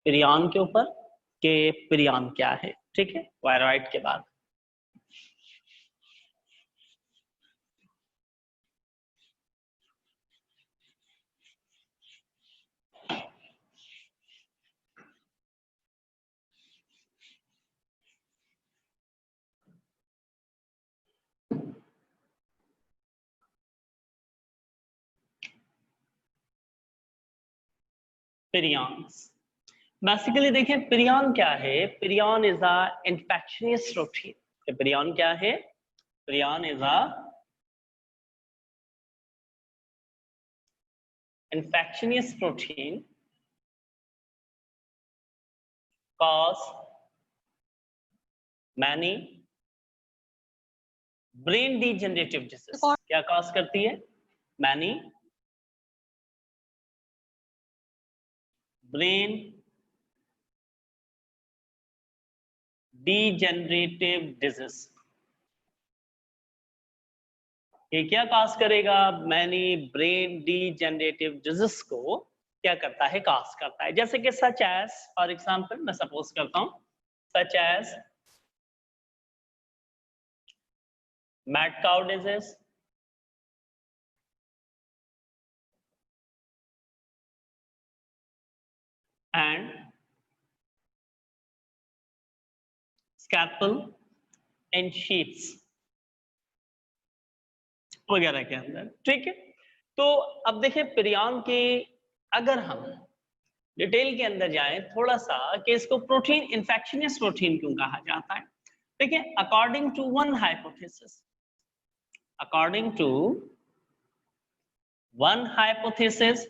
पिरियन के ऊपर कि पिरियन क्या है, ठीक है, वायरॉइड के बाद। पिरियंस बेसिकली देखें, पिरियन क्या है? Prion is a infectious protein. Prion क्या है? Prion is a infectious protein cause many brain degenerative disease. क्या कॉज करती है? Many brain degenerative disease. ये क्या कॉज करेगा? मैनी ब्रेन डिजेनरेटिव डिजीज को क्या करता है? कॉज करता है। जैसे कि सच एज, फॉर एग्जांपल मैं सपोज करता हूं, such as mad cow disease, and scalpel in sheeps वगैरह के अंदर, ठीक है। तो अब देखिए पिरियन के, अगर हम डिटेल के अंदर जाएं थोड़ा सा कि इसको प्रोटीन, इन्फेक्शियस प्रोटीन क्यों कहा जाता है। देखिए according to one hypothesis, according to one hypothesis,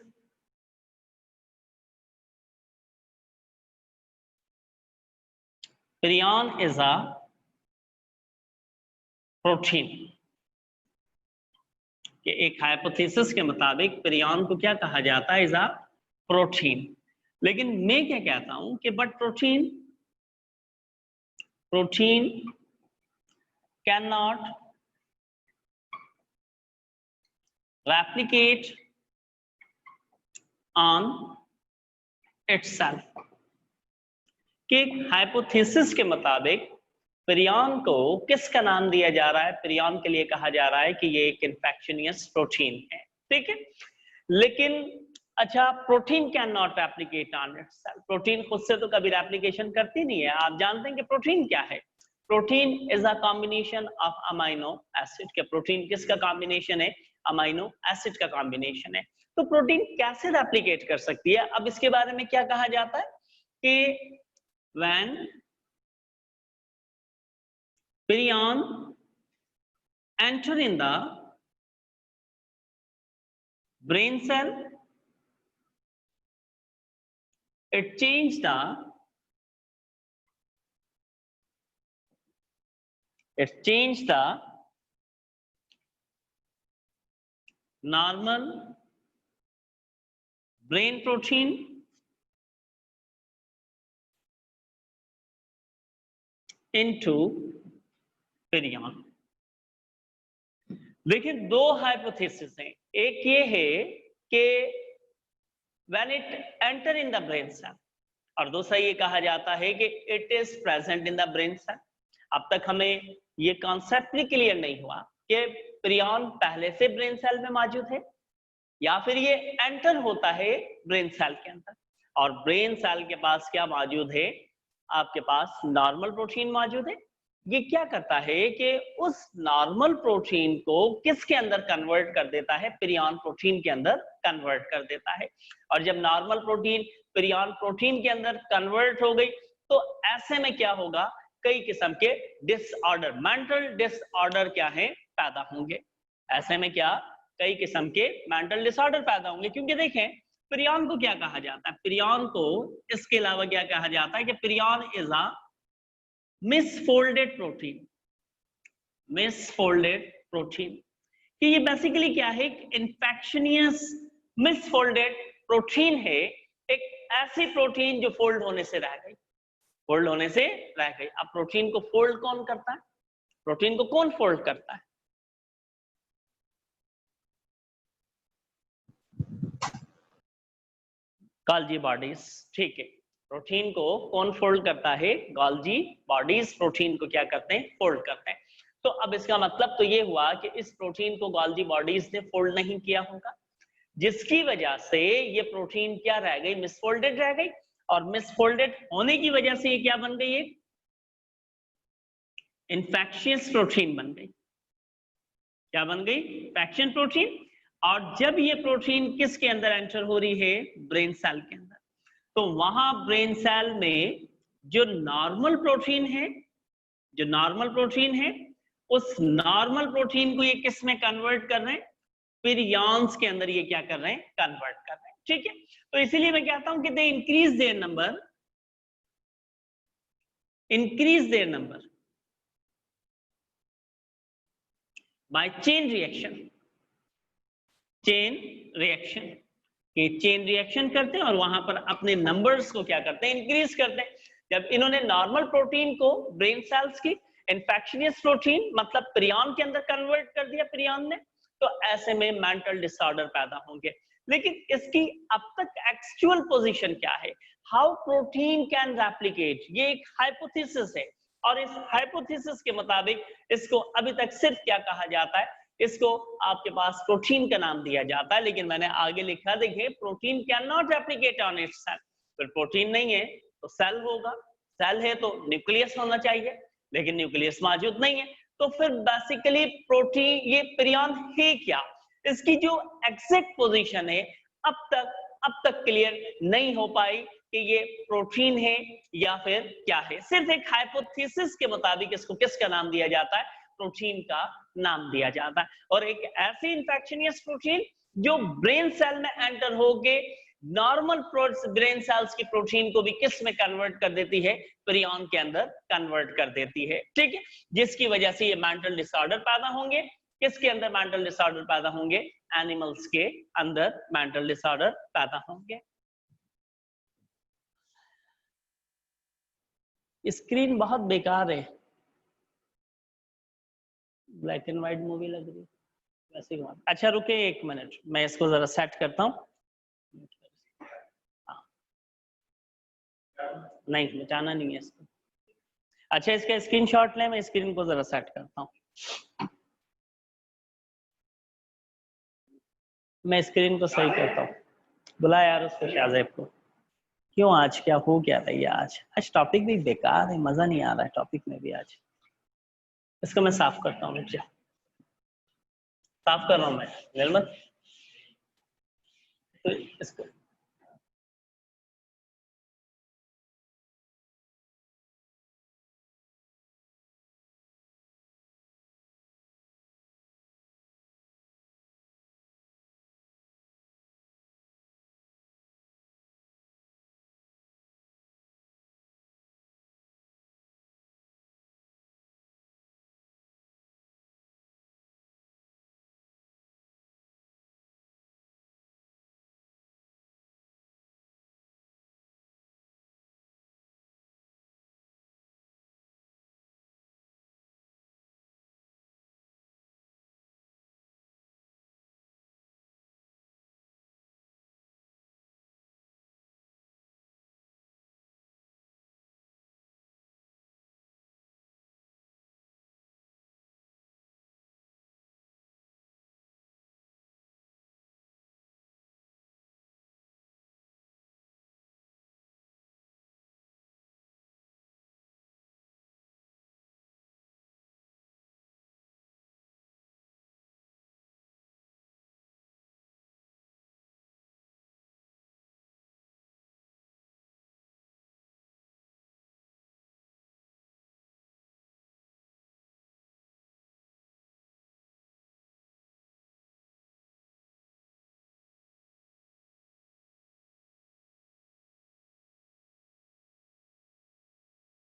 prion is a protein. कि एक हाइपोथेसिस के मुताबिक पिरियन को क्या कहा जाता है? Is a protein. लेकिन मैं क्या कहता हूं कि but protein can not replicate on itself। कि हाइपोथेसिस के मुताबिक पिरियन को किसका नाम दिया जा रहा है? पिरियन के लिए कहा जा रहा है कि ये एक इन्फेक्शियस प्रोटीन है, ठीक है। लेकिन अच्छा, protein can not replicate on itself. Protein खुद से तो कभी रेप्लिकेशन करती नहीं है। आप जानते हैं कि प्रोटीन क्या है? Protein is a combination of amino acid. के प्रोटीन किसका कॉम्बिनेशन है? अमाइनो एसिड का कॉम्बिनेशन है। तो प्रोटीन कैसे रेप्लिकेट कर सकती है? अब इसके बारे में क्या कहा जाता है कि when prion enter in the brain cell, it change the normal brain protein into पिरियन। देखिए दो हाइपोथेसिस हैं। एक ये है कि when it enter in the brain cell, और दूसरा ये कहा जाता है कि it is present in the brain cell. अब तक हमें ये कॉन्सेप्ट भी क्लियर नहीं हुआ कि पिरियन पहले से ब्रेन सेल में मौजूद है या फिर ये एंटर होता है ब्रेन सेल के अंदर। और ब्रेन सेल के पास क्या मौजूद है? आपके पास नॉर्मल प्रोटीन मौजूद है। ये क्या करता है कि उस नॉर्मल प्रोटीन को किसके अंदर कन्वर्ट कर देता है? पिरियन प्रोटीन के अंदर कन्वर्ट कर देता है। और जब नॉर्मल प्रोटीन पिरियन प्रोटीन के अंदर कन्वर्ट हो गई तो ऐसे में क्या होगा? कई किस्म के डिसऑर्डर, मेंटल डिसऑर्डर क्या है? पैदा होंगे। ऐसे में क्या? कई किस्म के मेंटल डिसऑर्डर पैदा होंगे। क्योंकि देखें पिरियन को क्या कहा जाता है? पिरियन को इसके अलावा क्या कहा जाता है कि prion is a misfolded protein. Misfolded protein कि ये बेसिकली क्या है? इन्फेक्शियस मिसफोल्डेड प्रोटीन है। एक ऐसी प्रोटीन जो फोल्ड होने से रह गई, फोल्ड होने से रह गई। अब प्रोटीन को फोल्ड कौन करता है? प्रोटीन को कौन फोल्ड करता है? गॉल्गी बॉडीज, ठीक है। प्रोटीन को कौन फोल्ड करता है? गोल्जी बॉडीज प्रोटीन को क्या करते हैं? फोल्ड करते हैं। तो अब इसका मतलब तो ये हुआ कि इस प्रोटीन को गोल्जी बॉडीज ने फोल्ड नहीं किया होगा, जिसकी वजह से ये प्रोटीन क्या रह गई? मिसफोल्डेड रह गई। और मिसफोल्डेड होने की वजह से ये क्या बन गई? एक इन्फेक्शियस प्रोटीन बन गई। क्या बन गई? Infection protein. और जब ये प्रोटीन किसके अंदर एंटर हो रही है? ब्रेन सेल के अंदर। तो वहां ब्रेन सेल में जो नॉर्मल प्रोटीन है, जो नॉर्मल प्रोटीन है, उस नॉर्मल प्रोटीन को ये किस में कन्वर्ट कर रहे हैं? पिरियॉन्स के अंदर ये क्या कर रहे हैं? कन्वर्ट कर रहे हैं। ठीक है, तो इसीलिए मैं कहता हूं कि they increase their number, increase their number by chain reaction. Chain reaction, ये चेन रिएक्शन करते हैं और वहां पर अपने नंबर्स को क्या करते हैं? इंक्रीज करते हैं। जब इन्होंने नॉर्मल प्रोटीन को ब्रेन सेल्स की इन्फेक्शियस प्रोटीन मतलब पिरियॉन के अंदर कन्वर्ट कर दिया पिरियॉन ने, तो ऐसे में मेंटल डिसऑर्डर पैदा होंगे। लेकिन इसकी अब तक एक्चुअल पोजीशन क्या है? हाउ प्रोटीन कैन रेप्लिकेट, ये एक हाइपोथेसिस है। और इस हाइपोथेसिस के मुताबिक इसको अभी तक सिर्फ क्या कहा जाता है? इसको आपके पास प्रोटीन का नाम दिया जाता है। लेकिन मैंने आगे लिखा, देखिए, protein can not replicate on its cell. फिर प्रोटीन नहीं है तो सेल होगा, सेल है तो न्यूक्लियस होना चाहिए, लेकिन न्यूक्लियस मौजूद नहीं है। तो फिर बेसिकली प्रोटीन, ये पिरियॉन है क्या? इसकी जो एग्जैक्ट पोजीशन है अब तक क्लियर नहीं हो पाई कि ये प्रोटीन है या फिर क्या है। सिर्फ एक हाइपोथेसिस के मुताबिक इसको किसका नाम दिया जाता है? प्रोटीन का नाम दिया जाता है। और एक ऐसी इन्फेक्शियस प्रोटीन जो ब्रेन सेल में एंटर होके नॉर्मल ब्रेन सेल्स की प्रोटीन को भी किस में कन्वर्ट कर देती है? पिरियॉन के अंदर कन्वर्ट कर देती है। ठीक है, जिसकी वजह से ये मेंटल डिसऑर्डर पैदा होंगे। किसके अंदर मेंटल डिसऑर्डर पैदा होंगे? एनिमल्स के अंदर मेंटल डिसऑर्डर पैदा होंगे। स्क्रीन बहुत बेकार है, ब्लैक एंड व्हाइट मूवी लग रही है वैसे। अच्छा रुके 1 मिनट, मैं इसको जरा सेट करता हूँ। नहीं, मिटाना नहीं है इसको। अच्छा, इसका स्क्रीनशॉट ले, मैं स्क्रीन को जरा सेट करता हूँ। मैं स्क्रीन को सही करता हूँ। बुला यार उसको, शाहजेब को। क्यों, आज क्या हो क्या रही है? आज टॉपिक भी बेकार है, मजा नहीं आ रहा है टॉपिक में भी आज। इसको मैं साफ करता हूँ, साफ कर रहा हूँ मैं निर्मल। तो इसको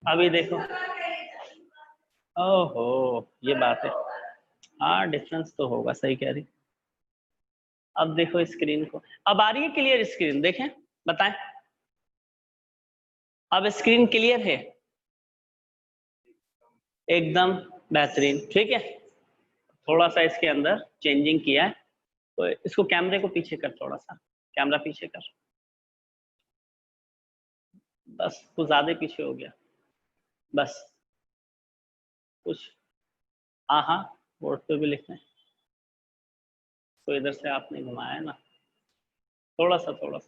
अभी देखो। ओहो, ये बात है। हाँ, डिफरेंस तो होगा, सही कह रही। अब देखो स्क्रीन को, अब आ रही है क्लियर स्क्रीन? देखें, बताएं। अब स्क्रीन क्लियर है? एकदम बेहतरीन। ठीक है, थोड़ा सा इसके अंदर चेंजिंग किया है, तो इसको कैमरे को पीछे कर, थोड़ा सा कैमरा पीछे कर। बस कुछ ज्यादा पीछे हो गया, बस कुछ, हाँ बोर्ड पे भी लिखना है, तो इधर से आपने घुमाया ना, थोड़ा सा और,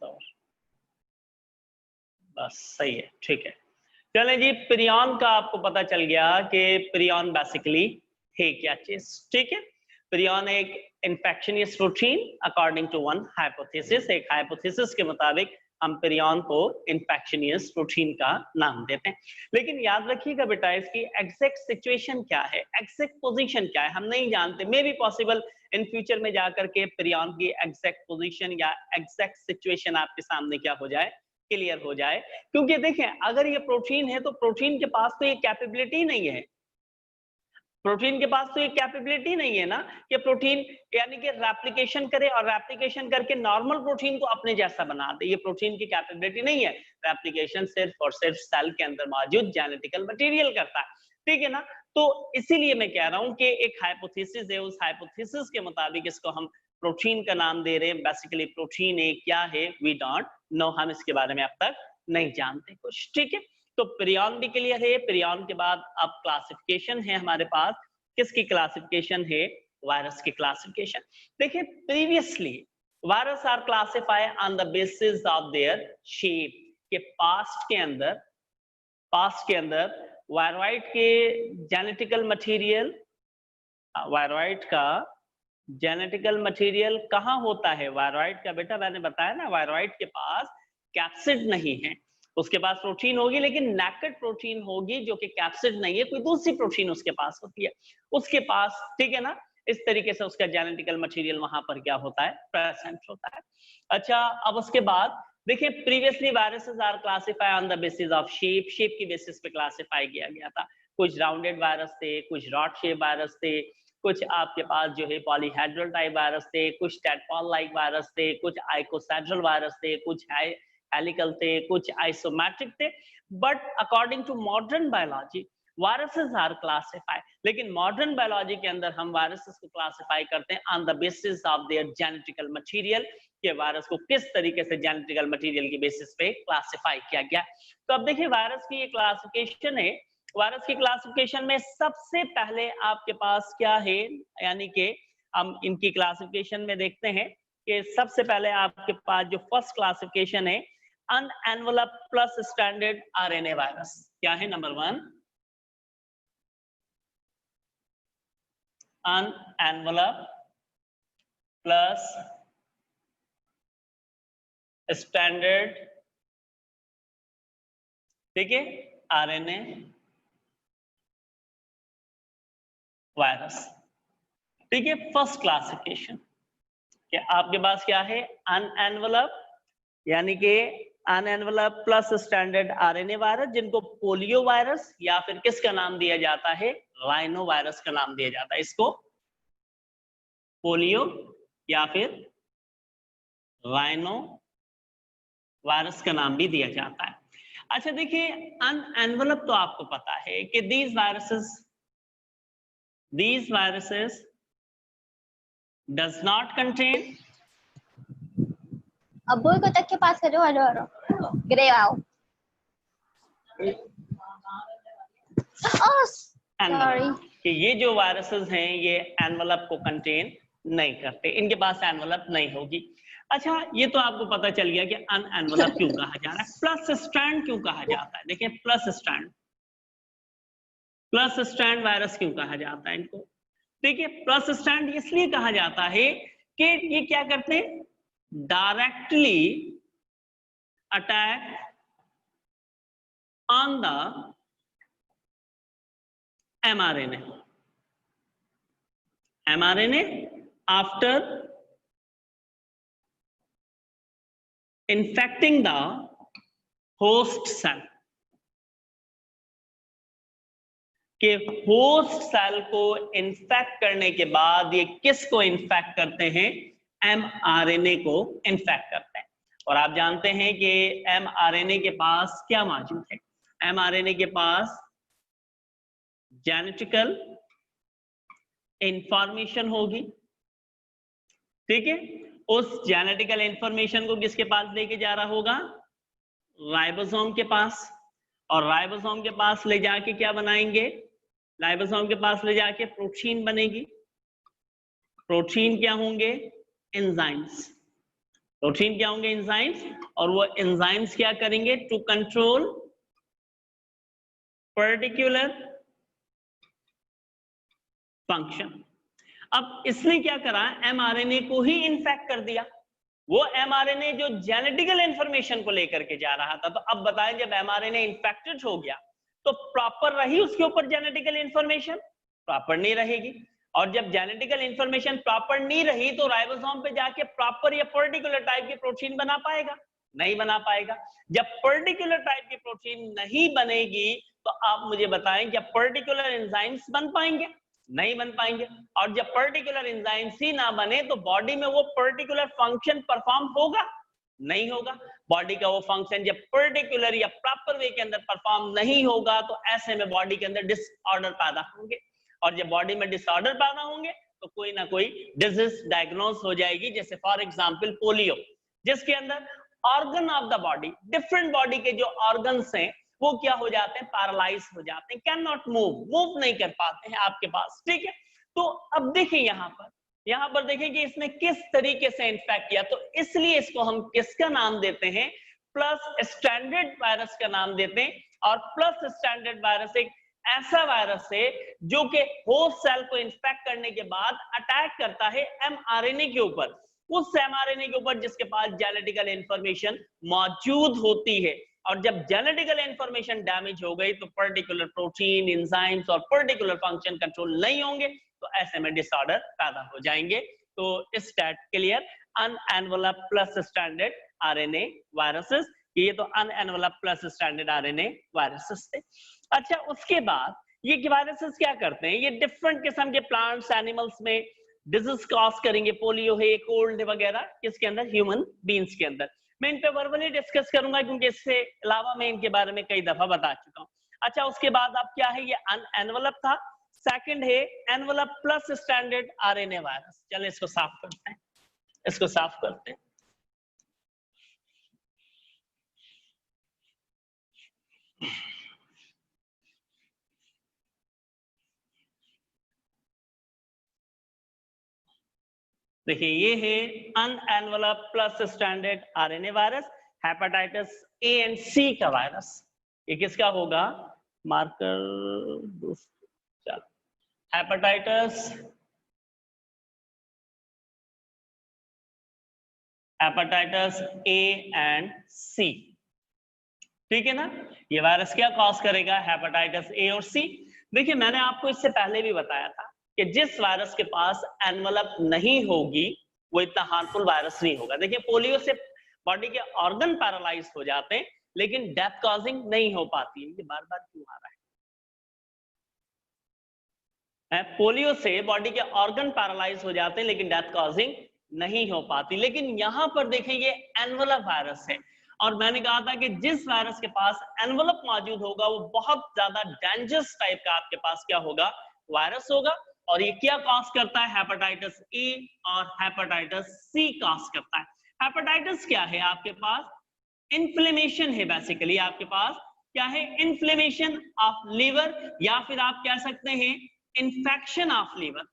बस सही है, ठीक है। चलें जी, प्रियॉन का आपको पता चल गया कि प्रियॉन बेसिकली है क्या चीज, ठीक है। प्रियॉन एक infectious protein according to one hypothesis, एक हाइपोथेसिस के मुताबिक हम प्रियॉन को इन्फेक्शनियस प्रोटीन का नाम देते हैं। लेकिन याद रखिएगा बेटा, इसकी एग्जैक्ट सिचुएशन क्या है, एग्जैक्ट पोजीशन क्या है, हम नहीं जानते। May be possible in future में जाकर के प्रियॉन की एग्जैक्ट पोजीशन या एग्जैक्ट सिचुएशन आपके सामने क्या हो जाए, क्लियर हो जाए। क्योंकि देखें, अगर ये प्रोटीन है तो प्रोटीन के पास तो ये कैपेबिलिटी नहीं है, प्रोटीन के पास तो ये कैपेबिलिटी नहीं है ना कि प्रोटीन यानी कि रेप्लिकेशन करे और रेप्लिकेशन करके नॉर्मल प्रोटीन को अपने जैसा बना दे। ये प्रोटीन की कैपेबिलिटी नहीं है। रेप्लिकेशन सिर्फ और सिर्फ सेल के अंदर मौजूद जेनेटिकल मटेरियल करता है, ठीक है ना। तो इसीलिए मैं कह रहा हूं कि एक हाइपोथेसिस है, उस हाइपोथेसिस के मुताबिक इसको हम प्रोटीन का नाम दे रहे हैं। बेसिकली प्रोटीन है क्या है, वी डोंट नो, हम इसके बारे में अब तक नहीं जानते कुछ, ठीक है। तो प्रियॉन भी क्लियर है। प्रियॉन के बाद अब क्लासिफिकेशन है हमारे पास, किसकी क्लासिफिकेशन है, वायरस की क्लासिफिकेशन। देखिए, previously virus are classify on the basis of their shape, के पास्ट के अंदर वायरॉइड के जेनेटिकल मटेरियल, वायरॉइड का जेनेटिकल मटेरियल कहाँ होता है, वायरॉइड का बेटा मैंने बताया ना, वायरॉइड के पास कैप्सिड नहीं है, उसके पास प्रोटीन होगी लेकिन नेकेड प्रोटीन होगी जो कि कैप्सिड नहीं है, कोई दूसरी प्रोटीन उसके पास होती है उसके पास, ठीक है ना। इस तरीके से उसका जेनेटिकल मटेरियल वहां पर क्या होता है, प्रेजेंट होता है। अच्छा, अब उसके बाद देखिए, previously viruses are classify on the basis of shape, shape की बेसिस पे क्लासिफाई किया गया था। कुछ राउंडेड वायरस थे, कुछ रॉड शेप वायरस थे, कुछ आपके पास जो है पॉलीहेड्रल टाइप वायरस थे, कुछ टेडपॉल लाइक वायरस थे, कुछ आइकोसेड्रल वायरस थे, कुछ हेलिकल थे, कुछ आइसोमेट्रिक थे। But according to modern biology viruses are classify, लेकिन मॉडर्न बायोलॉजी के अंदर हम वायरसेस को क्लासिफाई करते हैं on the basis of their genetical material, के वायरस को किस तरीके से जेनेटिकल मटेरियल की बेसिस पे क्लासिफाई किया गया। तो अब देखिए, वायरस की ये क्लासिफिकेशन है। वायरस की क्लासिफिकेशन में सबसे पहले आपके पास क्या है, यानी कि हम इनकी क्लासिफिकेशन में देखते हैं कि सबसे पहले आपके पास जो फर्स्ट क्लासिफिकेशन है, unenvelope plus standard RNA virus. क्या है, नंबर 1 अनएनवेलप प्लस स्टैंडर्ड, ठीक है, आरएनए वायरस, ठीक है। फर्स्ट क्लासिफिकेशन कि आपके पास क्या है, अनएनवेलप यानी कि अनएनवेलप प्लस स्टैंडर्ड आरएनए वायरस, जिनको पोलियो वायरस या फिर किसका नाम दिया जाता है, राइनो वायरस का नाम दिया जाता है। इसको पोलियो या फिर राइनो वायरस का नाम भी दिया जाता है। अच्छा देखिए, अनएनवेलप तो आपको पता है कि these viruses does not contain, अब बोल को तक के पास करो, हेलो ग्रे आओ, सॉरी, कि ये जो वायरसेस हैं ये एनवेलप को कंटेन नहीं करते, इनके पास एनवेलप नहीं होगी। अच्छा, ये तो आपको पता चल गया कि अनएनवेलप क्यों कहा जा रहा है। प्लस स्ट्रैंड क्यों कहा जाता है, देखिए प्लस स्ट्रैंड वायरस क्यों कहा जाता है इनको। देखिए, प्लस स्ट्रैंड इसलिए कहा जाता है कि ये क्या करते हैं, directly attack on the mRNA after infecting the host cell, कि होस्ट सेल को इन्फेक्ट करने के बाद ये किसको इन्फेक्ट करते हैं, mRNA को इन्फेक्ट करते हैं। और आप जानते हैं कि mRNA के पास क्या मौजूद है, mRNA के पास जेनेटिकल इंफॉर्मेशन होगी, ठीक है। उस जेनेटिकल इंफॉर्मेशन को किसके पास लेके जा रहा होगा, राइबोसोम के पास, और राइबोसोम के पास ले जाके क्या बनाएंगे, राइबोसोम के पास ले जाके प्रोटीन बनेगी। प्रोटीन क्या होंगे, एंजाइम्स। प्रोटीन क्या होंगे, एंजाइम्स, और वो एंजाइम्स क्या करेंगे, टू कंट्रोल पर्टिकुलर फंक्शन। अब इसने क्या करा, एमआरएनए को ही इन्फेक्ट कर दिया। वो एमआरएनए जो जेनेटिकल इंफॉर्मेशन को लेकर के जा रहा था, तो अब बताएं जब एमआरएनए इन्फेक्टेड हो गया तो प्रॉपर रही उसके ऊपर जेनेटिकल इंफॉर्मेशन, प्रॉपर नहीं रहेगी। और जब जेनेटिकल इंफॉर्मेशन प्रॉपर नहीं रही तो राइबोसोम पे जाके प्रॉपर या पर्टिकुलर टाइप की प्रोटीन बना पाएगा, नहीं बना पाएगा। जब पर्टिकुलर टाइप की प्रोटीन नहीं बनेगी तो आप मुझे बताएं क्या पर्टिकुलर एंजाइम्स बन पाएंगे, नहीं बन पाएंगे। और जब पर्टिकुलर एंजाइम्स ही ना बने तो बॉडी में वो पर्टिकुलर फंक्शन परफॉर्म होगा, नहीं होगा। बॉडी का वो फंक्शन जब पर्टिकुलर या प्रॉपर वे के अंदर परफॉर्म नहीं होगा तो ऐसे में बॉडी के अंदर डिसऑर्डर पैदा होंगे, और जब बॉडी में डिसऑर्डर पैदा होंगे तो कोई ना कोई डिजीज डायग्नोज हो जाएगी। जैसे फॉर एग्जांपल पोलियो, जिसके अंदर organ of the body, different body के जो ऑर्गन्स हैं वो क्या हो जाते हैं, पैरालाइज हो जाते हैं, कैन नॉट मूव नहीं कर पाते हैं आपके पास, ठीक है। तो अब देखिए यहाँ पर देखें कि इसने किस तरीके से इन्फेक्ट किया, तो इसलिए इसको हम किसका नाम देते हैं, प्लस स्टैंडर्ड वायरस का नाम देते हैं। और प्लस स्टैंडर्ड वायरस एक ऐसा वायरस है जो कि होस्ट सेल को इन्फेक्ट करने के बाद अटैक करता है एमआरएनए के ऊपर, उस एमआरएनए के ऊपर जिसके पास जेनेटिकल इंफॉर्मेशन मौजूद होती है। और जब जेनेटिकल इंफॉर्मेशन डैमेज हो गई तो पर्टिकुलर प्रोटीन, एंजाइम्स और पर्टिकुलर फंक्शन कंट्रोल नहीं होंगे, तो ऐसे में डिसऑर्डर पैदा हो जाएंगे। तो स्टैट clear, unenvelope plus standard RNA viruses, ये तो unenvelope plus standard RNA viruses थे। अच्छा, उसके बाद ये वायरसेस क्या करते हैं, ये डिफरेंट किस्म के प्लांट्स, एनिमल्स में डिजीज कॉज करेंगे। पोलियो है, कोल्ड वगैरह, किसके अंदर, ह्यूमन बींग्स के अंदर। मैं इन पे वर्बली डिस्कस करूंगा क्योंकि इससे अलावा मैं इनके बारे में कई दफा बता चुका हूं। अच्छा, उसके बाद अब क्या है, ये अनएनवेलप था। सेकंड है envelope plus standard RNA virus. चलिए इसको साफ करते हैं, इसको साफ करते हैं। देखिए ये है unenvelope plus standard RNA virus, hepatitis A and C का वायरस। ये किसका होगा, मार्कर, चलो, हेपेटाइटिस ए एंड सी, ठीक है ना। ये वायरस क्या कॉज करेगा, हेपेटाइटिस ए और सी। देखिए मैंने आपको इससे पहले भी बताया था कि जिस वायरस के पास एनवेलप नहीं होगी वो इतना हार्मफुल वायरस नहीं होगा। देखिए पोलियो से बॉडी के ऑर्गन पैरालाइज हो जाते हैं लेकिन डेथ कॉजिंग नहीं हो पाती है। ये बार बार क्यों आ रहा है, पोलियो से बॉडी के ऑर्गन पैरालाइज हो जाते हैं लेकिन डेथ कॉजिंग नहीं हो पाती। लेकिन यहां पर देखेंगे एनवेलप वायरस है, और मैंने कहा था कि जिस वायरस के पास एनवेलप मौजूद होगा वो बहुत ज्यादा डेंजरस टाइप का आपके पास क्या होगा, वायरस होगा। और ये क्या कॉज करता है, हेपेटाइटिस ए और हेपेटाइटिस सी कॉज करता है। हेपेटाइटिस क्या है, आपके पास इन्फ्लेमेशन है, बेसिकली आपके पास क्या है, इन्फ्लेमेशन ऑफ लिवर, या फिर आप कह सकते हैं इन्फेक्शन ऑफ लिवर,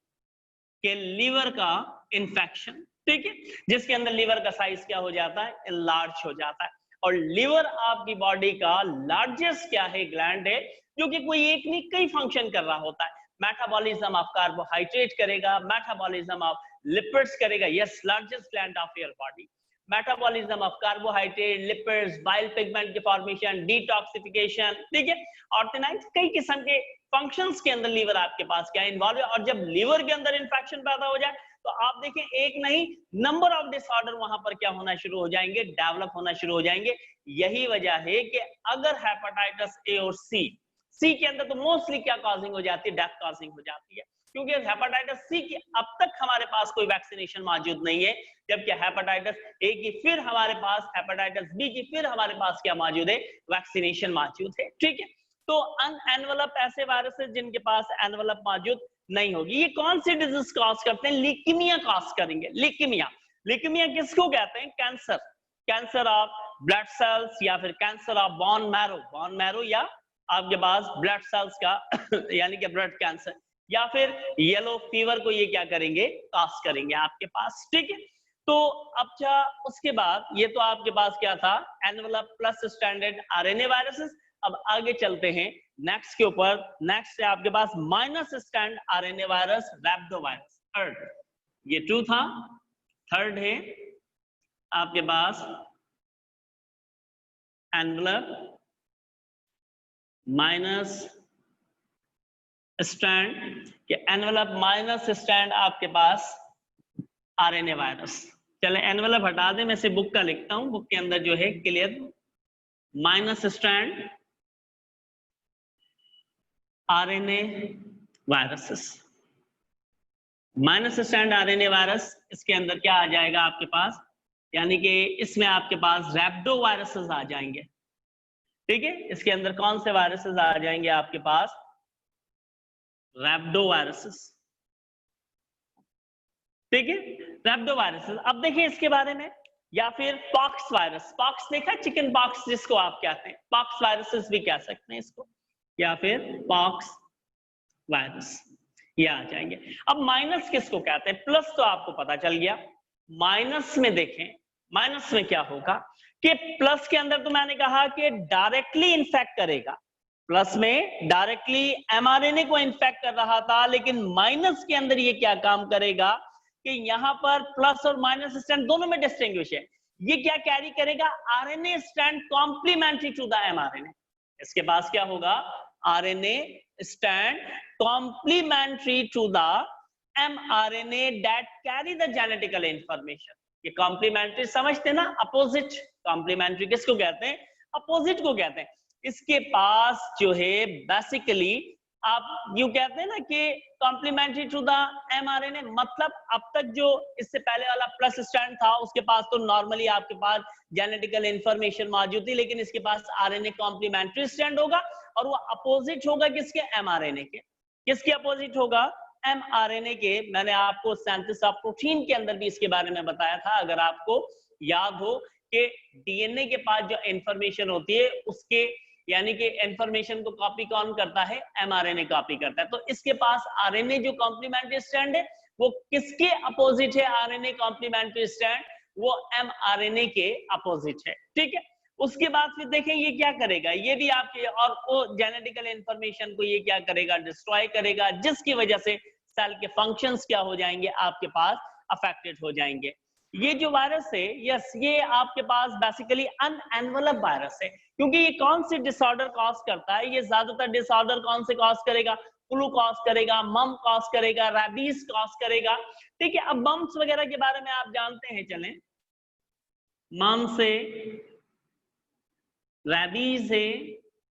के लिवर का इन्फेक्शन, ठीक है, जिसके अंदर लिवर का साइज क्या हो जाता है, लार्ज हो जाता है। और लिवर आपकी बॉडी का लार्जेस्ट क्या है, ग्लैंड है, जो कि कोई एक नहीं कई फंक्शन कर रहा होता है। मेटाबॉलिज्म ऑफ कार्बोहाइड्रेट करेगा, मेटाबॉलिज्म ऑफ लिपिड्स करेगा, yes, largest gland of your body. Metabolism of carbohydrate, lipids, bile pigment के फॉर्मेशन, डिटॉक्सिफिकेशन, ठीक है, ऑर्गेनाइज कई किस्म के फंक्शंस के अंदर लीवर आपके पास क्या इन्वॉल्व है। और जब लीवर के अंदर इंफेक्शन पैदा हो जाए तो आप देखें एक नहीं नंबर ऑफ डिसऑर्डर वहां पर क्या होना शुरू हो जाएंगे, डेवलप होना शुरू हो जाएंगे। यही वजह है कि अगर हेपेटाइटिस ए और सी के अंदर तो मोस्टली क्या कॉजिंग हो जाती है, डेथ कॉजिंग हो जाती है, क्योंकि हेपेटाइटिस सी की अब तक हमारे पास कोई वैक्सीनेशन मौजूद नहीं है, जबकि हेपेटाइटिस ए की फिर हमारे पास, हेपेटाइटिस बी की फिर हमारे पास क्या मौजूद है, वैक्सीनेशन मौजूद है, ठीक है। तो अनएनवेलप ऐसे वायरस है जिनके पास एनवेलप मौजूद नहीं होगी। ये कौन सी डिजीज कॉज करते हैं, लीकेमिया कॉज करेंगे। लीकेमिया किसको कहते हैं, cancer, cancer of blood cells या फिर कैंसर ऑफ बोन मैरो या आपके पास ब्लड सेल्स का यानी कि ब्लड कैंसर या फिर येलो फीवर को ये क्या करेंगे, कॉज करेंगे आपके पास। ठीक है, तो अच्छा उसके बाद ये तो आपके पास क्या था, envelope plus standard RNA viruses. अब आगे चलते हैं नेक्स्ट के ऊपर। नेक्स्ट है आपके पास minus stand RNA virus, rhabdovirus. Third, ये 2 था। थर्ड है आपके पास एनवेलप माइनस स्टैंड, के एनवेलप माइनस स्टैंड आपके पास आरएनए वायरस। चले एनवेलप हटा दें, मैं से बुक का लिखता हूं, बुक के अंदर जो है clear, minus stand RNA viruses. Minus stand RNA virus, इसके अंदर क्या आ जाएगा आपके पास, यानी कि इसमें आपके पास रैप्डो वायरसेस आ जाएंगे। ठीक है, इसके अंदर कौन से वायरसेस आ जाएंगे आपके पास, रैप्डो वायरसेस। ठीक है, रैप्डो वायरसेस। अब देखिए इसके बारे में, या फिर पॉक्स वायरस, पॉक्स देखा, चिकन पॉक्स जिसको आप कहते हैं, पॉक्स वायरसेस भी कह सकते हैं इसको, या फिर पॉक्स वायरस, ये आ जाएंगे। अब माइनस किसको कहते हैं, प्लस तो आपको पता चल गया। माइनस में देखें, माइनस में क्या होगा कि प्लस के अंदर तो मैंने कहा कि डायरेक्टली इन्फेक्ट करेगा, प्लस में डायरेक्टली एमआरएनए को इन्फेक्ट कर रहा था, लेकिन माइनस के अंदर ये क्या काम करेगा कि यहां पर प्लस और माइनस स्टैंड दोनों में डिस्टिंग्विश है। ये क्या कैरी करेगा, RNA strand complementary to the mRNA. इसके पास क्या होगा, RNA strand complementary to the mRNA that carry the genetical information. ये कॉम्प्लीमेंट्री समझते ना, अपोजिट। कॉम्प्लीमेंट्री किसको कहते हैं, अपोजिट को कहते हैं। इसके पास जो है बेसिकली आप यूं कहते हैं ना कि कॉम्प्लीमेंट्री टू द एमआरएनए, मतलब अब तक जो इससे पहले वाला प्लस स्टैंड था उसके पास तो नॉर्मली आपके पास जेनेटिकल इंफॉर्मेशन मौजूद थी, लेकिन इसके पास आरएनए कॉम्प्लीमेंट्री स्टैंड होगा और वो अपोजिट होगा किसके, एमआरएनए के। किसके अपोजिट होगा, एमआरएनए के। मैंने आपको सिंथेसिस ऑफ प्रोटीन के अंदर भी इसके बारे में बताया था, अगर आपको याद हो कि डीएनए के पास जो इंफॉर्मेशन होती है उसके यानी कि इंफॉर्मेशन को कॉपी कौन करता है, एमआरएनए कॉपी करता है। तो इसके पास आरएनए जो कॉम्प्लीमेंट्री स्टैंड है वो किसके अपोजिट है, आरएनए कॉम्प्लीमेंट्री स्टैंड वो एमआरएनए के अपोजिट है। ठीक है, उसके बाद फिर देखें ये क्या करेगा, ये भी आपके और वो जेनेटिकल इंफॉर्मेशन को ये क्या करेगा, डिस्ट्रॉय करेगा, जिसकी वजह से सेल के फंक्शंस क्या हो जाएंगे, आपके पास अफेक्टेड हो जाएंगे। ये जो वायरस है, यस, ये आपके पास बेसिकली अनएनवेलप वायरस है, क्योंकि ये कौन सी डिसऑर्डर कॉज करता है, ये ज्यादातर डिसऑर्डर कौन से कॉज करेगा, फ्लू कॉज करेगा, मम कॉज करेगा, रैबीज कॉज करेगा। ठीक है, अब मम्स वगैरह के बारे में आप जानते हैं, चलें, मम्स है, रैबीज है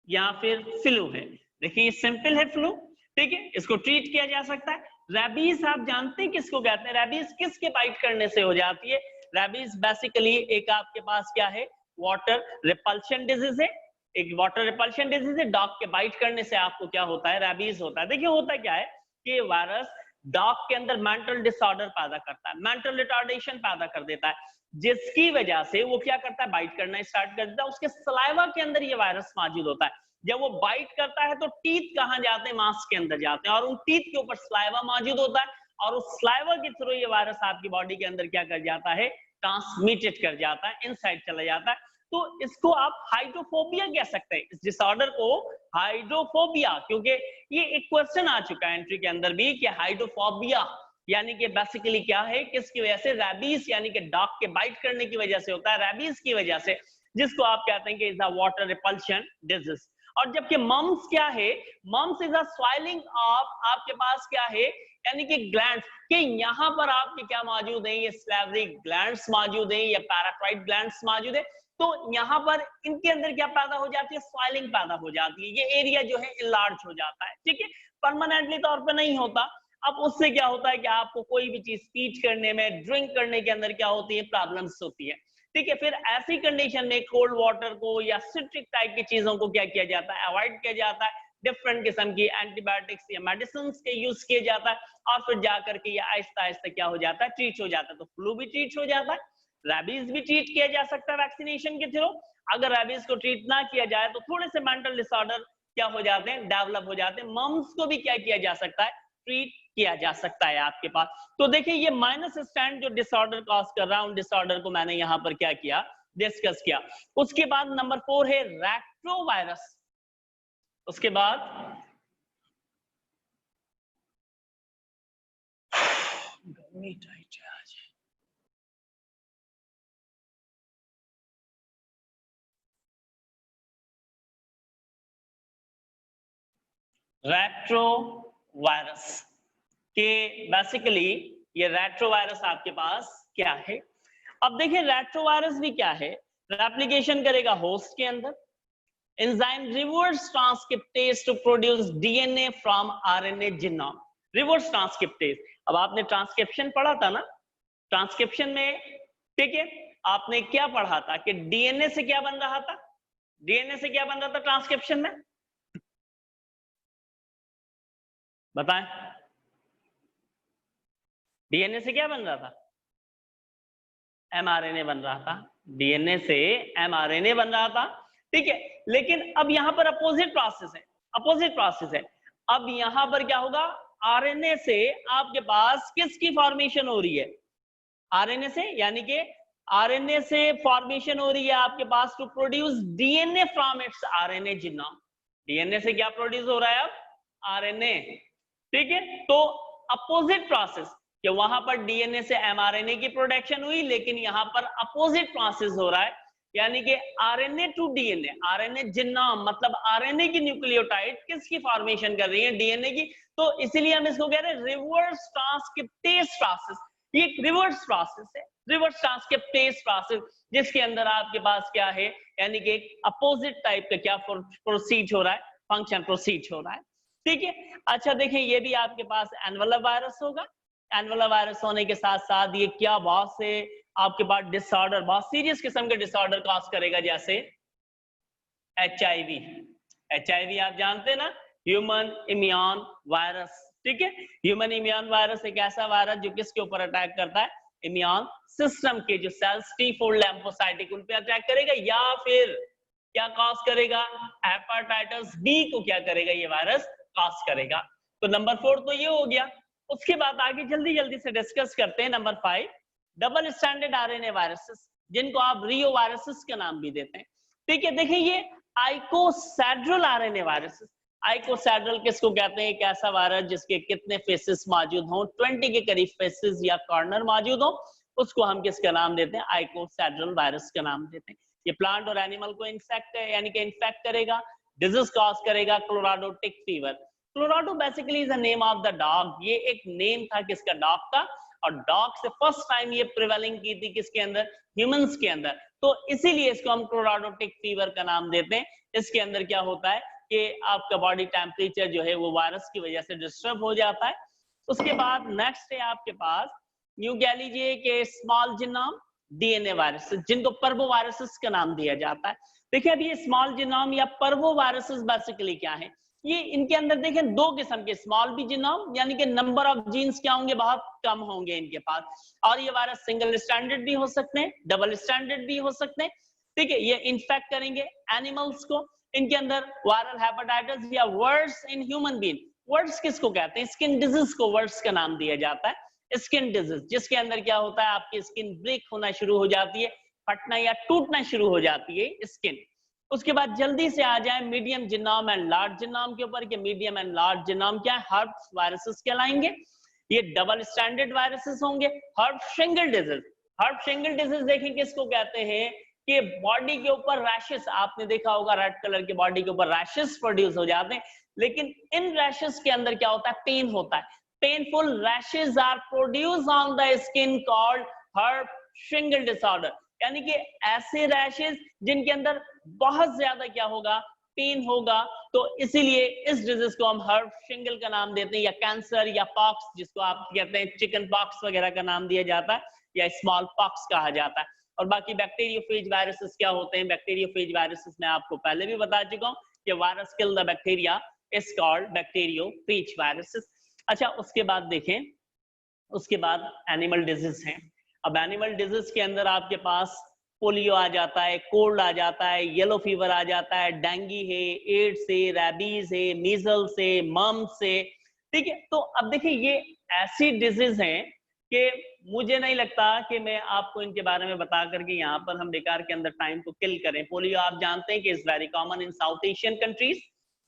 या फिर फ्लू है। देखिए ये सिंपल है फ्लू, ठीक है, इसको ट्रीट किया जा सकता है। रैबीज आप जानते हैं किसको कहते हैं, रैबीज किसके बाइट करने से हो जाती है, रैबीज बेसिकली एक आपके पास क्या है, वाटर रिपल्शन डिजीज है, एक वाटर रिपल्शन डिजीज है। डॉग के बाइट करने से आपको क्या होता है, रैबीज होता है। देखिए होता क्या है कि वायरस डॉग के अंदर मेंटल डिसऑर्डर पैदा करता है, मेंटल रिटार्डेशन पैदा कर देता है, जिसकी वजह से वो क्या करता है, बाइट करना स्टार्ट कर देता है। उसके सलाइवा के अंदर ये वायरस मौजूद होता है। जब वो बाइट करता है तो टीथ कहां जाते हैं, मांस के अंदर जाते हैं, और उन टीथ के ऊपर सलाइवा मौजूद होता है, और उस सलाइवा के थ्रू ये वायरस आपकी बॉडी के अंदर क्या कर जाता है, ट्रांसमिटेड कर जाता है, इनसाइड चला जाता है। तो इसको आप हाइड्रोफोबिया कह सकते हैं, इस डिसऑर्डर को हाइड्रोफोबिया, क्योंकि ये एक क्वेश्चन आ चुका है एंट्री के अंदर भी कि हाइड्रोफोबिया यानी कि बेसिकली क्या है, किसकी वजह से, रैबीज यानी कि डॉग के बाइट करने की वजह से होता है, रैबीज की वजह से, जिसको आप कहते हैं कि is a water repulsion disease. और जबकि मम्स क्या है, mumps is a swelling of, आपके पास क्या है, यानी कि ग्लैंड्स, कि यहाँ पर आपके क्या मौजूद है, ये स्लैवरी ग्लैंड्स मौजूद है, या पैराक्राइट ग्लैंड्स मौजूद है। तो यहाँ पर इनके अंदर क्या पैदा हो जाती है, स्वेलिंग पैदा हो जाती है, ये एरिया जो है इनलार्ज हो जाता है। ठीक है, परमानेंटली तौर पे नहीं होता। अब उससे क्या होता है कि आपको कोई भी चीज स्पीच करने में, ड्रिंक करने के अंदर क्या होती है, प्रॉब्लम्स होती है। ठीक है, फिर ऐसी कंडीशन में कोल्ड वाटर को या सिट्रिक टाइप की चीजों को क्या किया जाता है, अवॉइड किया जाता है, डिफरेंट किस्म की एंटीबायोटिक्स या मेडिसिन के यूज किया जाता है, और फिर जाकर के ये आहिस्ता आहिस्ता क्या हो जाता है, ट्रीट हो जाता है। तो फ्लू भी ट्रीट हो जाता है, रैबीज भी ट्रीट किया जा सकता है वैक्सीनेशन के थ्रू। अगर रैबीज को ट्रीट ना किया जाए तो थोड़े से मेंटल डिसऑर्डर क्या हो जाते हैं, डेवलप हो जाते हैं। मम्स को भी क्या किया जा सकता है, ट्रीट किया जा सकता है आपके पास। तो देखिए ये माइनस स्टैंड जो डिसऑर्डर कॉज कर रहा है, उन डिसऑर्डर को मैंने यहाँ पर क्या किया, डिस्कस किया। उसके बाद नंबर 4 है रेट्रोवायरस। उसके बाद गर्मी टाइट है आज। रेट्रोवायरस के बेसिकली ये रेट्रोवायरस आपके पास क्या है। अब देखिए रेट्रोवायरस भी क्या है, रेप्लिकेशन करेगा होस्ट के अंदर, enzyme reverse transcriptase to produce DNA from RNA genome. Reverse transcriptase, अब आपने ट्रांसक्रिप्शन पढ़ा था ना, ट्रांसक्रिप्शन में ठीक है आपने क्या पढ़ा था कि डीएनए से क्या बन रहा था, डीएनए से क्या बन रहा था ट्रांसक्रिप्शन में, बताएं। डीएनए से क्या बन रहा था, एमआरएनए बन रहा था, डीएनए से एमआरएनए बन रहा था, ठीक है। लेकिन अब यहां पर अपोजिट प्रोसेस है, अपोजिट प्रोसेस है। अब यहां पर क्या होगा, आरएनए से आपके पास किसकी फॉर्मेशन हो रही है, आरएनए से, यानी कि आरएनए से फॉर्मेशन हो रही है आपके पास to produce DNA from its RNA genome. DNA से क्या प्रोड्यूस हो रहा है अब, आरएनए, ठीक है। तो अपोजिट प्रोसेस कि वहां पर डीएनए से एमआरएनए की प्रोडक्शन हुई, लेकिन यहां पर अपोजिट प्रोसेस हो रहा है, यानी कि RNA to DNA, RNA genome मतलब आरएनए की न्यूक्लियोटाइड किसकी फॉर्मेशन कर रही है, डीएनए की। तो इसीलिए हम इसको कह रहे हैं रिवर्स ट्रांसक्रिप्टेज प्रोसेस। ये एक रिवर्स प्रोसेस है, रिवर्स ट्रांसक्रिप्टेज प्रोसेस, जिसके अंदर आपके पास क्या है, यानी कि अपोजिट टाइप का क्या प्रोसीड हो रहा है, फंक्शन प्रोसीड हो रहा है, ठीक है। अच्छा देखिए ये भी आपके पास एनवेलप वायरस होगा। एनवेलप वायरस होने के साथ साथ ये क्या बहुत से आपके पास डिसऑर्डर, बहुत सीरियस किस्म के डिसऑर्डर कॉज करेगा, जैसे एचआईवी। एचआईवी आप जानते हैं ना, ह्यूमन इम्यून वायरस, ठीक है। ह्यूमन इम्यून वायरस एक ऐसा वायरस जो किसके ऊपर अटैक करता है, इम्यून सिस्टम के जो सेल्स T4 lymphocytic उन पे अटैक करेगा, या फिर क्या कॉज करेगा, हेपेटाइटिस बी को क्या करेगा ये वायरस कॉज करेगा। तो नंबर 4 तो ये हो गया। उसके बाद आगे जल्दी जल्दी से डिस्कस करते हैं नंबर 5, डबल स्टैंडेड आरएनए वायरसेस, जिनको आप रियो वायरसेस का नाम भी देते हैं, ठीक है। देखिए ये आइकोसैड्रल आरएनए वायरसेस, आइकोसैड्रल किसको कहते हैं, एक ऐसा वायरस जिसके कितने फेसेस मौजूद हों, 20 के करीब फेसेस या कॉर्नर मौजूद हो, उसको हम किसका नाम देते हैं, आइकोसैड्रल वायरस का नाम देते हैं। ये प्लांट और एनिमल को इन्फेक्ट है, यानी कि इन्फेक्ट करेगा, डिजीज कॉज करेगा, Colorado tick fever. Colorado basically is the name of the dog, ये एक नेम था किसका, डॉग का, और डॉग से फर्स्ट टाइम ये प्रिवेलिंग की थी किसके अंदर, ह्यूमंस के अंदर। तो इसीलिए इसको हम क्लोराडो टिक फीवर का नाम देते हैं। इसके अंदर क्या होता है कि आपका बॉडी टेम्परेचर जो है वो वायरस की वजह से डिस्टर्ब हो जाता है। उसके बाद नेक्स्ट है आपके पास न्यू कह लीजिए कि स्मॉल जीनोम डीएनए वायरस, जिनको पर्वो वायरसेस का नाम दिया जाता है। देखिए अब ये स्मॉल जीनोम या पर्वो वायरसेस बेसिकली क्या है, ये इनके अंदर देखें दो किस्म के, स्मॉल भी जीनोम यानी कि नंबर ऑफ जीन्स क्या होंगे, बहुत कम होंगे इनके पास, और ये वायरस सिंगल स्टैंडर्ड भी हो सकते हैं, डबल स्टैंडर्ड भी हो सकते हैं, ठीक है। ये इन्फेक्ट करेंगे एनिमल्स को, इनके अंदर वायरल हेपेटाइटिस या words in human being, words किसको कहते हैं, स्किन डिजीज को वर्ड्स का नाम दिया जाता है, स्किन डिजीज, जिसके अंदर क्या होता है आपकी स्किन ब्रेक होना शुरू हो जाती है, फटना या टूटना शुरू हो जाती है स्किन। उसके बाद जल्दी से आ जाए medium genome and large genome के ऊपर, कि मीडियम एंड लार्ज जीनोम क्या है, हर्प्स वायरसेस कहलाएंगे। ये डबल स्टैंडर्ड वायरसेस होंगे। हर्प शिंगल डिजीज, हर्प शिंगल डिजीज देखें किसको कहते हैं, कि बॉडी के ऊपर रैशेस, आपने देखा होगा रेड कलर के बॉडी के ऊपर रैशेस प्रोड्यूस हो जाते हैं, लेकिन इन रैशेस के अंदर क्या होता है, पेन होता है, painful rashes are produce on the skin called herp shingle disorder, यानी कि ऐसे रैशेस जिनके अंदर बहुत ज्यादा क्या होगा, पेन होगा। तो इसीलिए इस डिजीज को हम हर्प शिंगल का नाम देते हैं, या कैंसर या पॉक्स जिसको आप कहते हैं चिकन पॉक्स वगैरह का नाम दिया जाता है, या स्मॉल पॉक्स कहा जाता है। और बाकी बैक्टीरियोफेज वायरसेस क्या होते हैं, बैक्टीरियोफेज वायरसेस मैं आपको पहले भी बता चुका हूं कि virus kill the bacteria is called bacteriophage viruses. अच्छा उसके बाद देखें, उसके बाद एनिमल डिजीज हैं। अब एनिमल डिजीज के अंदर आपके पास पोलियो आ जाता है, कोल्ड आ जाता है, येलो फीवर आ जाता है, डेंगू है, एड्स है, रैबीज है, मीजल्स है, मम्स है, ठीक है। तो अब देखिए ये ऐसी डिजीज हैं कि मुझे नहीं लगता कि मैं आपको इनके बारे में बता करके यहाँ पर हम बेकार के अंदर टाइम को किल करें। पोलियो आप जानते हैं कि is very common in south Asian countries,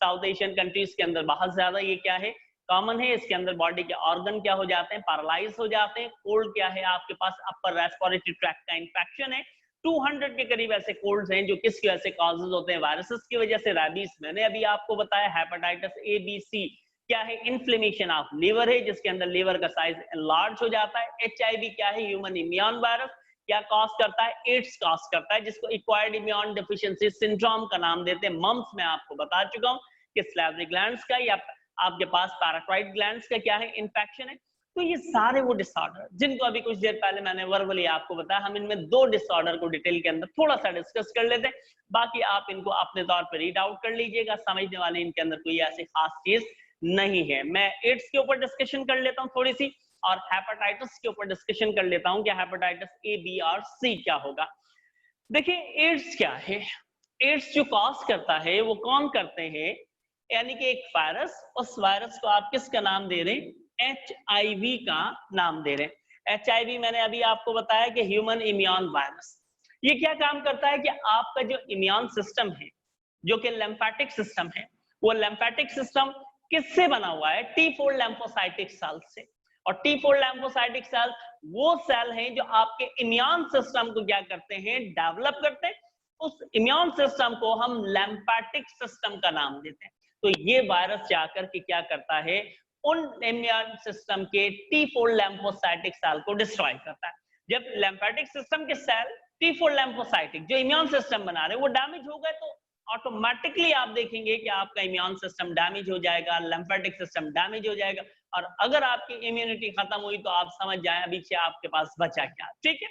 south Asian countries के अंदर बहुत ज्यादा ये क्या है, कॉमन है। इसके अंदर बॉडी के ऑर्गन क्या हो जाते हैं, पैरालाइज हो जाते हैं। कोल्ड क्या है, आपके पास अपर रेस्पिरेटरी ट्रैक्ट का इंफेक्शन है। 200 के करीब ऐसे कोल्ड्स हैं जो किसकी वजह से कॉजेज होते हैं, वायरसेस की वजह से। रैबीज मैंने अभी आपको बताया, हेपेटाइटिस ए बी सी क्या है, इन्फ्लेमेशन ऑफ लिवर है जिसके अंदर लिवर का साइज एनलार्ज हो जाता है। एचआईवी क्या है, ह्यूमन इम्यून वायरस, क्या कॉज करता है, एड्स कॉज करता है जिसको एक्वायर्ड इम्यून डेफिशिएंसी सिंड्रोम का नाम देते हैं। मम्स मैं आपको बता चुका हूं कि स्लैवरी ग्लैंड्स का या आपके पास पैराक्राइड ग्लैंड्स का क्या है, इन्फेक्शन है। तो ये सारे वो डिसऑर्डर जिनको अभी कुछ देर पहले मैंने वर्बली आपको बताया, हम इनमें 2 डिसऑर्डर को डिटेल के अंदर थोड़ा सा डिस्कस कर लेते हैं, बाकी आप इनको अपने तौर पर रीड आउट कर लीजिएगा, समझने वाले इनके अंदर कोई ऐसी खास चीज नहीं है। मैं एड्स के ऊपर डिस्कशन कर लेता हूं थोड़ी सी, और हेपेटाइटिस के ऊपर डिस्कशन कर लेता हूं कि हेपेटाइटिस ए बी और सी क्या होगा। देखिए एड्स क्या है, एड्स जो कॉज करता है वो कौन करते हैं, यानी कि एक वायरस, उस वायरस को आप किसका नाम दे रहे हैं, HIV का नाम दे रहे हैं। HIV मैंने अभी आपको बताया कि ह्यूमन इम्यून वायरस। ये क्या काम करता है कि आपका जो इम्यून सिस्टम है, जो कि लिम्फेटिक सिस्टम है, वो लिम्फेटिक सिस्टम किससे बना हुआ है, T4 lymphocytic सेल से। और T4 lymphocytic सेल वो सेल हैं जो आपके इम्यून सिस्टम को क्या करते हैं, डेवलप करते हैं। उस इम्यून सिस्टम को हम लिम्फेटिक सिस्टम का नाम देते हैं। तो ये वायरस जाकर के क्या करता है, उन इम्यून सिस्टम के T4 lymphocytic सेल को डिस्ट्रॉय करता है। जब लिम्फेटिक सिस्टम के सेल T4 lymphocytic जो इम्यून सिस्टम बना रहे वो डैमेज हो गए, तो ऑटोमेटिकली आप देखेंगे कि आपका इम्यून सिस्टम डैमेज हो जाएगा, लिम्फेटिक सिस्टम डैमेज हो जाएगा, और अगर आपकी इम्यूनिटी खत्म हुई तो आप समझ जाएं अभी से आपके पास बचा क्या, ठीक है।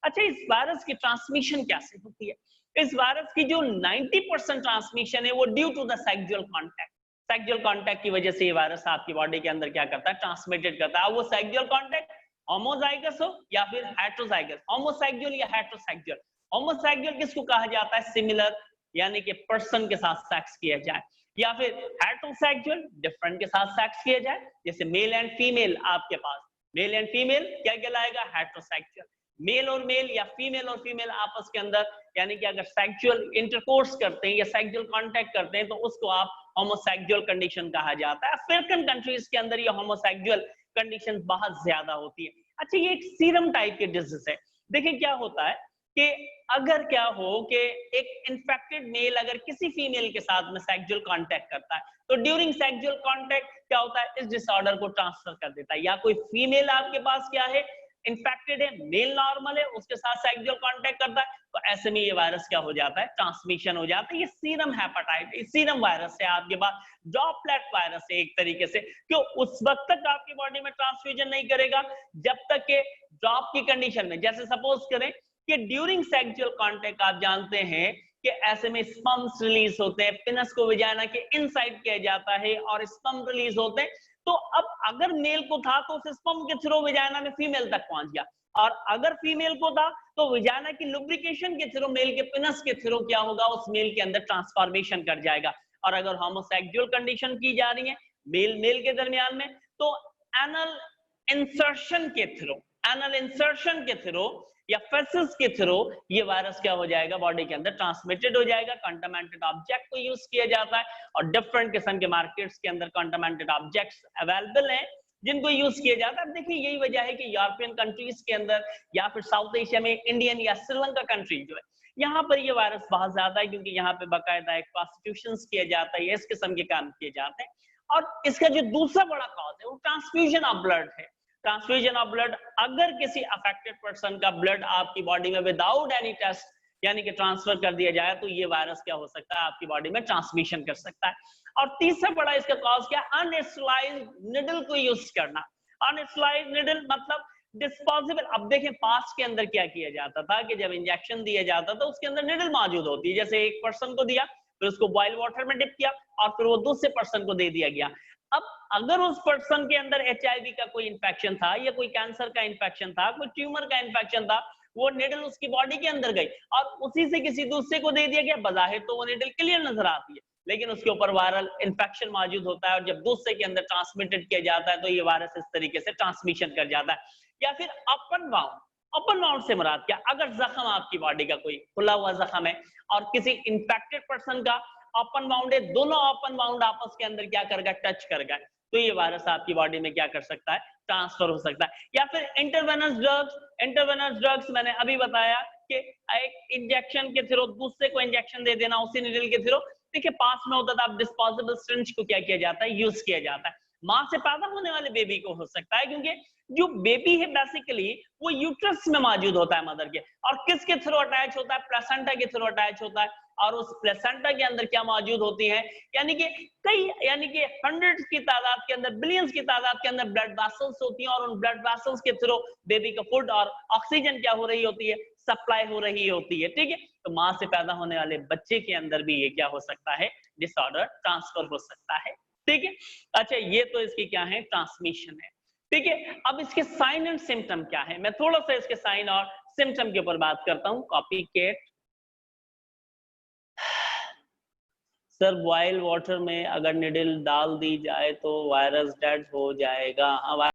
अच्छा, इस वायरस की ट्रांसमिशन कैसे होती है, इस वायरस की जो 90% ट्रांसमिशन है वो due to the sexual contact. Sexual contact की वजह से ये वायरस आपकी बॉडी के अंदर क्या करता है, ट्रांसमिटेड करता है। वो सेक्सुअल कांटेक्ट होमोजाइगस हो या फिर हेटेरोजाइगस, होमोसेक्सुअल या हेटेरोसेक्सुअल। होमोसेक्सुअल किसको कहा जाता है, सिमिलर यानी कि पर्सन के साथ सेक्स किया जाए, या फिर हेटेरोसेक्सुअल डिफरेंट के साथ सेक्स किया जाए, जैसे मेल एंड फीमेल। आपके पास मेल एंड फीमेल क्या कहलाएगा, हेटेरोसेक्सुअल। मेल और मेल या फीमेल और फीमेल आपस के अंदर यानी कि अगर सेक्सुअल इंटरकोर्स करते हैं या सेक्सुअल कांटेक्ट करते हैं तो उसको आप होमोसेक्सुअल कंडीशन कहा जाता है। अफ्रीकन कंट्रीज के अंदर ये होमोसेक्सुअल कंडीशन बहुत ज्यादा होती है। अच्छा, ये एक सीरम टाइप के डिजीज है। देखिए क्या होता है कि अगर क्या हो कि एक इन्फेक्टेड मेल अगर किसी फीमेल के साथ में सेक्सुअल कांटेक्ट करता है तो ड्यूरिंग सेक्सुअल कांटेक्ट क्या होता है, इस डिसऑर्डर को ट्रांसफर कर देता है। या कोई फीमेल आपके पास क्या है, इन्फेक्टेड है, मेल नॉर्मल है, उसके साथ सेक्सुअल कांटेक्ट करता है, तो ऐसे में ये वायरस क्या हो जाता है, ट्रांसमिशन हो जाता है। ये सीरम हेपेटाइटिस, सीरम वायरस है आपके पास, ड्रॉपलेट वायरस है एक तरीके से। क्यों, उस वक्त तक आपकी बॉडी में ट्रांसफ्यूजन नहीं करेगा जब तक के ड्रॉप की कंडीशन में, जैसे सपोज करें कि ड्यूरिंग सेक्सुअल कांटेक्ट आप जानते हैं कि ऐसे में स्पर्म्स रिलीज होते हैं, पेनिस को वजाइना के इनसाइड किया जाता है और स्पर्म रिलीज होते हैं। तो अब अगर मेल को था तो उस स्पर्म के थ्रू वजाइना में फीमेल तक पहुंच गया, और अगर फीमेल को था तो वजाइना की लुब्रिकेशन के थ्रू मेल के पेनिस के थ्रू क्या होगा, उस मेल के अंदर ट्रांसफॉर्मेशन कर जाएगा। और अगर होमोसेक्सुअल कंडीशन की जा रही है मेल मेल के दरमियान में, तो एनल इंसर्शन के थ्रू, एनल इंसर्शन के थ्रू या फेसिस के थ्रू ये वायरस क्या हो जाएगा, बॉडी के अंदर ट्रांसमिटेड हो जाएगा। कंटामिनेटेड ऑब्जेक्ट को यूज किया जाता है और डिफरेंट किस्म के मार्केट्स के अंदर कंटामिनेटेड ऑब्जेक्ट्स अवेलेबल हैं जिनको यूज किया जाता है। देखिए यही वजह है कि यूरोपियन कंट्रीज के अंदर या फिर साउथ एशिया में इंडियन या श्रीलंका कंट्री जो है, यहाँ पर ये वायरस बहुत ज्यादा है, क्योंकि यहाँ पे बाकायदा एक प्रोस्टिट्यूशन किया जाता है, इस किस्म के काम किए जाते हैं। और इसका जो दूसरा बड़ा कॉज है वो ट्रांसफ्यूजन ऑफ ब्लड है। ट्रांसफ्यूजन ऑफ ब्लड, अगर किसी अफेक्टेड पर्सन का ब्लड आपकी बॉडी में विदाउट एनी टेस्ट यानी कि ट्रांसफर कर दिया जाए तो ये वायरस क्या हो सकता है, आपकी बॉडी में ट्रांसमिशन कर सकता है। और तीसरा बड़ा इसका कॉज क्या है, अनस्टेरिलाइज्ड निडल को यूज करना। अनस्टेरिलाइज्ड निडल मतलब डिस्पोजेबल। अब देखें पास्ट के अंदर क्या किया जाता था कि जब इंजेक्शन दिया जाता था उसके अंदर निडल मौजूद होती है, जैसे एक पर्सन को दिया फिर उसको बॉइल वाटर में डिप किया और फिर वो दूसरे पर्सन को दे दिया गया। अब अगर उस पर्सन के अंदर HIV का कोई इंफेक्शन था या कोई कैंसर का इंफेक्शन था, कोई ट्यूमर का इंफेक्शन था, वो निडल उसकी बॉडी के अंदर गई और उसी से किसी दूसरे को दे दिया गया, बज़ाहिर तो वो निडल क्लियर नजर आती है, लेकिन उसके ऊपर वायरल इंफेक्शन मौजूद होता है और जब दूसरे के अंदर ट्रांसमिटेड किया जाता है तो ये वायरस इस तरीके से ट्रांसमिशन कर जाता है। या फिर ओपन वाउंड से मुराद क्या, अगर जख्म आपकी बॉडी का कोई खुला हुआ जख्म है और किसी इंफेक्टेड पर्सन का ओपन वाउंड है, दोनों ओपन वाउंड आपस के अंदर क्या कर गए, टच कर गए, तो ये वायरस आपकी बॉडी में क्या कर सकता है, ट्रांसफर हो सकता है। या फिर इंटरवेनस ड्रग्स मैंने अभी बताया कि एक इंजेक्शन के थ्रू दूसरे को इंजेक्शन दे देना उसी निडल के थ्रू। देखिए पास में होता था, अब डिस्पोजेबल सिरिंज को क्या किया जाता है, यूज किया जाता है। मां से पैदा होने वाले बेबी को हो सकता है, क्योंकि जो बेबी है बेसिकली वो यूट्रस में मौजूद होता है मदर के, और किसके थ्रू अटैच होता है, प्लेसेंटा के थ्रू अटैच होता है, और उस प्लेसेंटा के अंदर क्या मौजूद होती है, यानी कि हंड्रेड्स की तादाद के अंदर, बिलियंस की तादाद के अंदर ब्लड वेसल्स होती हैं, और उन ब्लड वेसल्स के थ्रू बेबी का फूड और ऑक्सीजन क्या हो रही होती है, सप्लाई हो रही होती है। ठीक है, तो मां से पैदा होने वाले बच्चे के अंदर भी ये क्या हो सकता है, डिसऑर्डर ट्रांसफर हो सकता है। ठीक है, अच्छा ये तो इसकी क्या है, ट्रांसमिशन है। ठीक है, अब इसके साइन एंड सिम्टम क्या है, मैं थोड़ा सा इसके साइन और सिम्टम के ऊपर बात करता हूं। कॉपी केट सर, बॉइल वाटर में अगर निडल डाल दी जाए तो वायरस डेड हो जाएगा। हाँ,